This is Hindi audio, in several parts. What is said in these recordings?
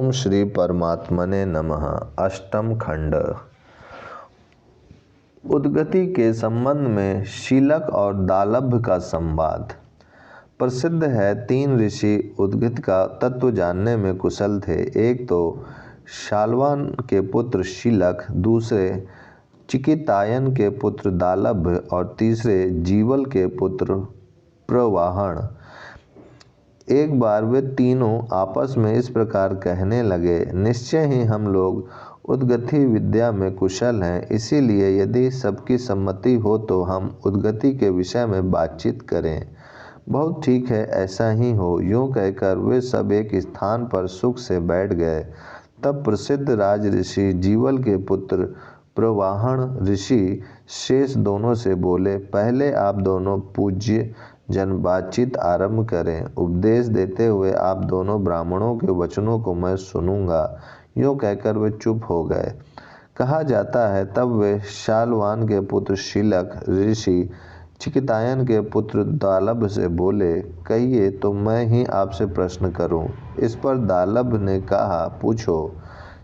ओम श्री परमात्मने नमः। अष्टम खंड। उद्गति के संबंध में शीलक और दालभ का संवाद। प्रसिद्ध है, तीन ऋषि उद्गति का तत्व जानने में कुशल थे। एक तो शाल्वान के पुत्र शीलक, दूसरे चिकितायन के पुत्र दालभ और तीसरे जीवल के पुत्र प्रवाहण। एक बार वे तीनों आपस में इस प्रकार कहने लगे, निश्चय ही हम लोग उद्गति विद्या में कुशल हैं, इसीलिए यदि सबकी सम्मति हो तो हम उद्गति के विषय में बातचीत करें। बहुत ठीक है, ऐसा ही हो। यूँ कहकर वे सब एक स्थान पर सुख से बैठ गए। तब प्रसिद्ध राज ऋषि जीवल के पुत्र प्रवाहण ऋषि शेष दोनों से बोले, पहले आप दोनों पूज्य जन बातचीत आरंभ करें। उपदेश देते हुए आप दोनों ब्राह्मणों के वचनों को मैं सुनूंगा। यूँ कहकर वे चुप हो गए। कहा जाता है, तब वे शाल्वान के पुत्र शीलक ऋषि चिकितायन के पुत्र दालभ से बोले, कहिए तो मैं ही आपसे प्रश्न करूं। इस पर दालभ ने कहा, पूछो।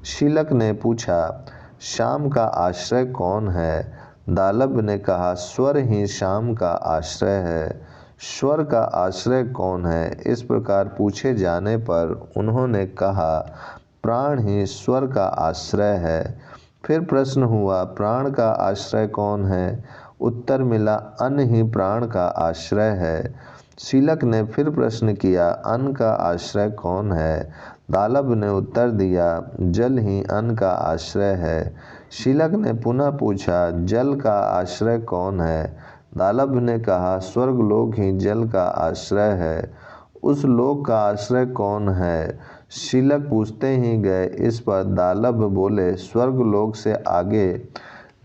शीलक ने पूछा, शाम का आश्रय कौन है? दालभ ने कहा, स्वर ही शाम का आश्रय है। स्वर का आश्रय कौन है? इस प्रकार पूछे जाने पर उन्होंने कहा, प्राण ही स्वर का आश्रय है। फिर प्रश्न हुआ, प्राण का आश्रय कौन है? उत्तर मिला, अन्न ही प्राण का आश्रय है। शीलक ने फिर प्रश्न किया, अन्न का आश्रय कौन है? दालभ ने उत्तर दिया, जल ही अन्न का आश्रय है। शीलक ने पुनः पूछा, जल का आश्रय कौन है? दालभ ने कहा, स्वर्गलोक ही जल का आश्रय है। उस लोक का आश्रय कौन है? शीलक पूछते ही गए। इस पर दालभ बोले, स्वर्गलोक से आगे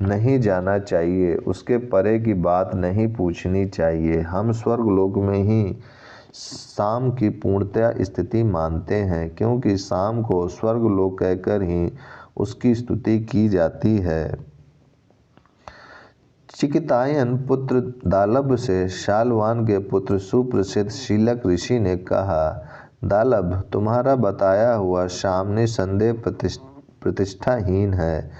नहीं जाना चाहिए, उसके परे की बात नहीं पूछनी चाहिए। हम स्वर्गलोक में ही शाम की पूर्णतया स्थिति मानते हैं, क्योंकि शाम को स्वर्गलोक कहकर ही उसकी स्तुति की जाती है। चिकितायन पुत्र दालभ से शाल्वान के पुत्र सुप्रसिद्ध शीलक ऋषि ने कहा, दालभ, तुम्हारा बताया हुआ शाम निसंदेह प्रतिष्ठाहीन है।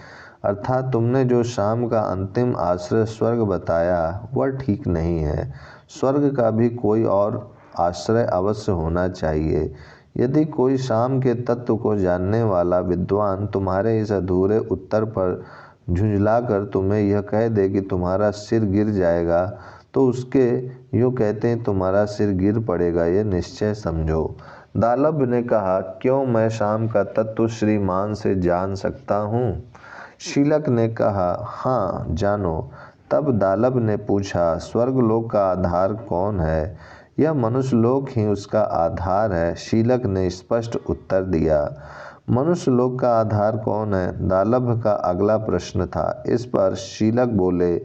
अर्थात तुमने जो शाम का अंतिम आश्रय स्वर्ग बताया वह ठीक नहीं है। स्वर्ग का भी कोई और आश्रय अवश्य होना चाहिए। यदि कोई शाम के तत्व को जानने वाला विद्वान तुम्हारे इस अधूरे उत्तर पर झुंझलाकर तुम्हें यह कह दे कि तुम्हारा सिर गिर जाएगा, तो उसके यूँ कहते हैं तुम्हारा सिर गिर पड़ेगा, यह निश्चय समझो। दालभ ने कहा, क्यों मैं शाम का तत्व श्रीमान से जान सकता हूँ? शीलक ने कहा, हाँ जानो। तब दालभ ने पूछा, स्वर्गलोक का आधार कौन है? यह मनुष्यलोक ही उसका आधार है। शीलक ने स्पष्ट उत्तर दिया। मनुष्य लोक का आधार कौन है? दालभ का अगला प्रश्न था। इस पर शीलक बोले,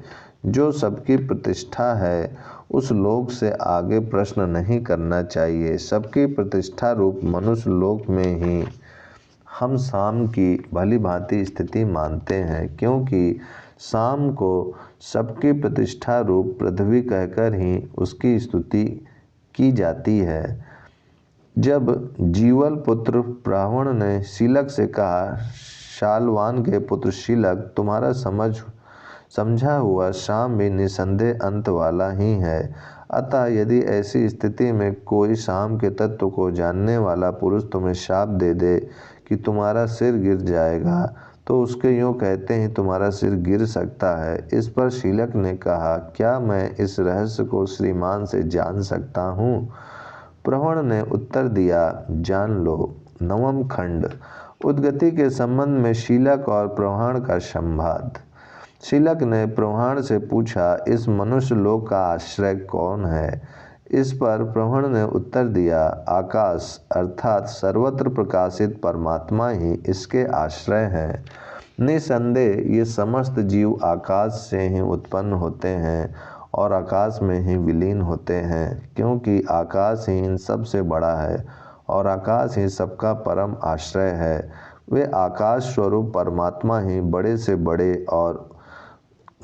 जो सबकी प्रतिष्ठा है उस लोक से आगे प्रश्न नहीं करना चाहिए। सबकी प्रतिष्ठा रूप मनुष्य लोक में ही हम शाम की भली भांति स्थिति मानते हैं, क्योंकि शाम को सबकी प्रतिष्ठा रूप पृथ्वी कहकर ही उसकी स्तुति की जाती है। जब जीवल पुत्र प्रवाहण ने शीलक से कहा, शाल्वान के पुत्र शीलक, तुम्हारा समझा हुआ शाम भी निसंदेह अंत वाला ही है। अतः यदि ऐसी स्थिति में कोई शाम के तत्व को जानने वाला पुरुष तुम्हें शाप दे दे कि तुम्हारा सिर गिर जाएगा, तो उसके यूँ कहते ही तुम्हारा सिर गिर सकता है। इस पर शीलक ने कहा, क्या मैं इस रहस्य को श्रीमान से जान सकता हूँ? प्रवाहण ने उत्तर दिया, जान लो। नवम खंड। उद्गति के संबंध में शीलक और प्रवाहण का संवाद। शीलक ने प्रवाहण से पूछा, इस मनुष्य लोक का आश्रय कौन है? इस पर प्रवाहण ने उत्तर दिया, आकाश अर्थात सर्वत्र प्रकाशित परमात्मा ही इसके आश्रय हैं। निसंदेह ये समस्त जीव आकाश से ही उत्पन्न होते हैं और आकाश में ही विलीन होते हैं, क्योंकि आकाश ही इन सब से बड़ा है और आकाश ही सबका परम आश्रय है। वे आकाश स्वरूप परमात्मा ही बड़े से बड़े और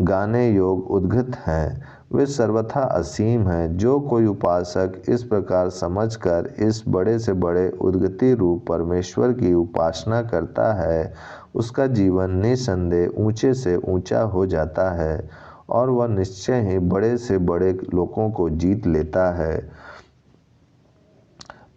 गाने योग उद्गत हैं। वे सर्वथा असीम हैं। जो कोई उपासक इस प्रकार समझकर इस बड़े से बड़े उद्गति रूप परमेश्वर की उपासना करता है, उसका जीवन निसंदेह ऊंचे से ऊंचा हो जाता है और वह निश्चय ही बड़े से बड़े लोगों को जीत लेता है,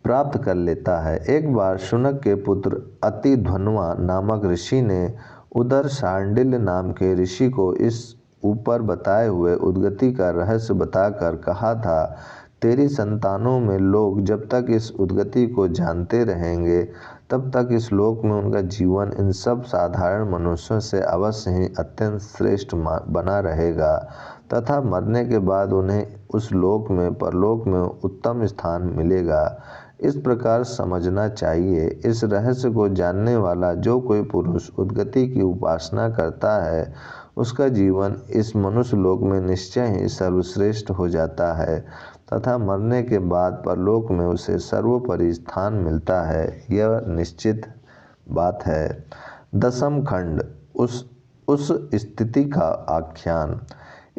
प्राप्त कर लेता है। एक बार शुनक के पुत्र अतिध्वन्वा नामक ऋषि ने उदर शांडिल्य नाम के ऋषि को इस ऊपर बताए हुए उद्गति का रहस्य बताकर कहा था, तेरी संतानों में लोग जब तक इस उद्गति को जानते रहेंगे तब तक इस लोक में उनका जीवन इन सब साधारण मनुष्यों से अवश्य ही अत्यंत श्रेष्ठ बना रहेगा तथा मरने के बाद उन्हें उस लोक में परलोक में उत्तम स्थान मिलेगा। इस प्रकार समझना चाहिए। इस रहस्य को जानने वाला जो कोई पुरुष उद्गति की उपासना करता है, उसका जीवन इस मनुष्य लोक में निश्चय ही सर्वश्रेष्ठ हो जाता है तथा मरने के बाद परलोक में उसे सर्वोपरि स्थान मिलता है, यह निश्चित बात है। 10वां खंड उस स्थिति का आख्यान।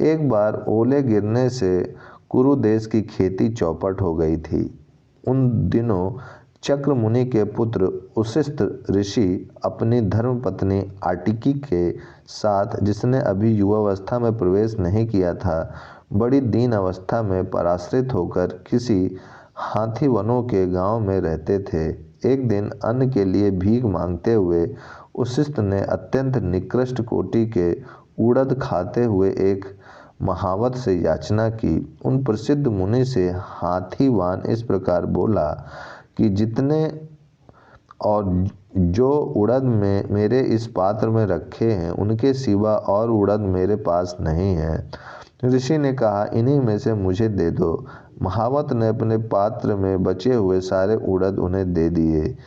एक बार ओले गिरने से कुरु देश की खेती चौपट हो गई थी। उन दिनों चक्र मुनि के पुत्र उशिष्ट ऋषि अपनी धर्मपत्नी आटिकी के साथ, जिसने अभी युवावस्था में प्रवेश नहीं किया था, बड़ी दीन अवस्था में पराश्रित होकर किसी हाथी वनों के गांव में रहते थे। एक दिन अन्न के लिए भीख मांगते हुए उशिष्ट ने अत्यंत निकृष्ट कोटि के उड़द खाते हुए एक महावत से याचना की। उन प्रसिद्ध मुनि से हाथीवान इस प्रकार बोला कि जितने और जो उड़द में मेरे इस पात्र में रखे हैं, उनके सिवा और उड़द मेरे पास नहीं है। ऋषि ने कहा, इन्हीं में से मुझे दे दो। महावत ने अपने पात्र में बचे हुए सारे उड़द उन्हें दे दिए।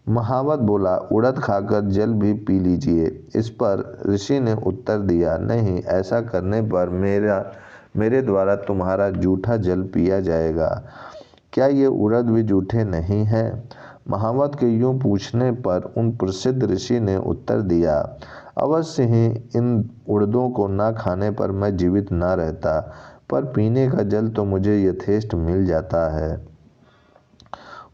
महावत बोला, उड़द खाकर जल भी पी लीजिए। इस पर ऋषि ने उत्तर दिया, नहीं, ऐसा करने पर मेरे द्वारा तुम्हारा जूठा जल पिया जाएगा। क्या ये उड़द भी जूठे नहीं हैं? महावत के यूं पूछने पर उन प्रसिद्ध ऋषि ने उत्तर दिया, अवश्य ही इन उड़दों को न खाने पर मैं जीवित न रहता, पर पीने का जल तो मुझे यथेष्ट मिल जाता है।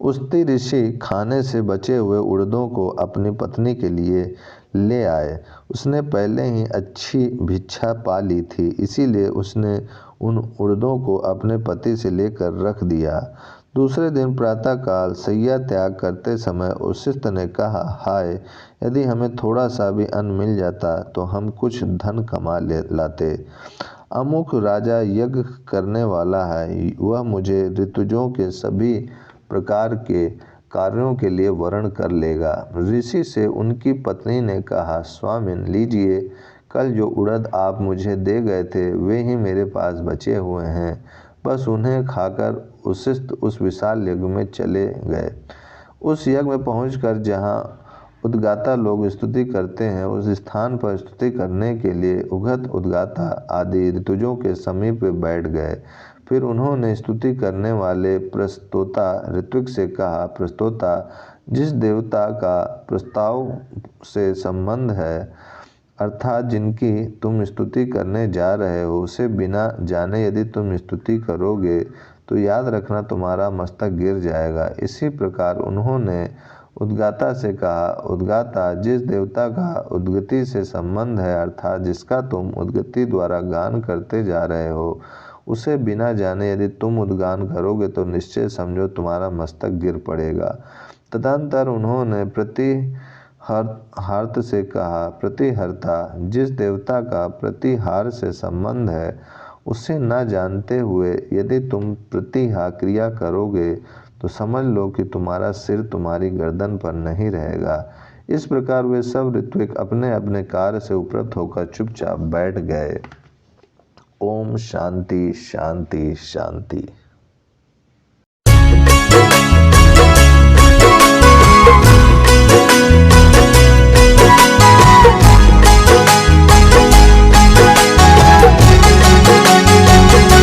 उस्ती ऋषि खाने से बचे हुए उड़दों को अपनी पत्नी के लिए ले आए। उसने पहले ही अच्छी भिक्षा पा ली थी, इसीलिए उसने उन उड़दों को अपने पति से लेकर रख दिया। दूसरे दिन प्रातःकाल शैया त्याग करते समय उशिष्ट ने कहा, हाय, यदि हमें थोड़ा सा भी अन्न मिल जाता तो हम कुछ धन कमा लाते। अमुक राजा यज्ञ करने वाला है, वह मुझे ऋतुजों के सभी प्रकार के कार्यों के लिए वर्ण कर लेगा। ऋषि से उनकी पत्नी ने कहा, स्वामिन, लीजिए, कल जो उड़द आप मुझे दे गए थे वे ही मेरे पास बचे हुए हैं, बस उन्हें खाकर उशिष्ट उस विशाल यज्ञ में चले गए। उस यज्ञ में पहुंचकर जहां उद्गाता लोग स्तुति करते हैं, उस स्थान पर स्तुति करने के लिए उगत, उद्गाता आदि ऋतुजों के समीप बैठ गए। फिर उन्होंने स्तुति करने वाले प्रस्तोता ऋत्विक से कहा, प्रस्तोता, जिस देवता का प्रस्ताव से संबंध है, अर्थात जिनकी तुम स्तुति करने जा रहे हो, उसे बिना जाने यदि तुम स्तुति करोगे तो याद रखना तुम्हारा मस्तक गिर जाएगा। इसी प्रकार उन्होंने उद्गाता से कहा, उद्गाता, जिस देवता का उद्गति से संबंध है, अर्थात जिसका तुम उद्गति द्वारा गान करते जा रहे हो, उसे बिना जाने यदि तुम उद्गान करोगे तो निश्चय समझो तुम्हारा मस्तक गिर पड़ेगा। तदंतर उन्होंने प्रतिहार्थ से कहा, प्रतिहर्ता, जिस देवता का प्रतिहार से संबंध है, उसे न जानते हुए यदि तुम प्रतिहा क्रिया करोगे तो समझ लो कि तुम्हारा सिर तुम्हारी गर्दन पर नहीं रहेगा। इस प्रकार वे सब ऋत्विक अपने अपने कार्य से उपरत होकर चुपचाप बैठ गए। ओम शांति शांति शांति।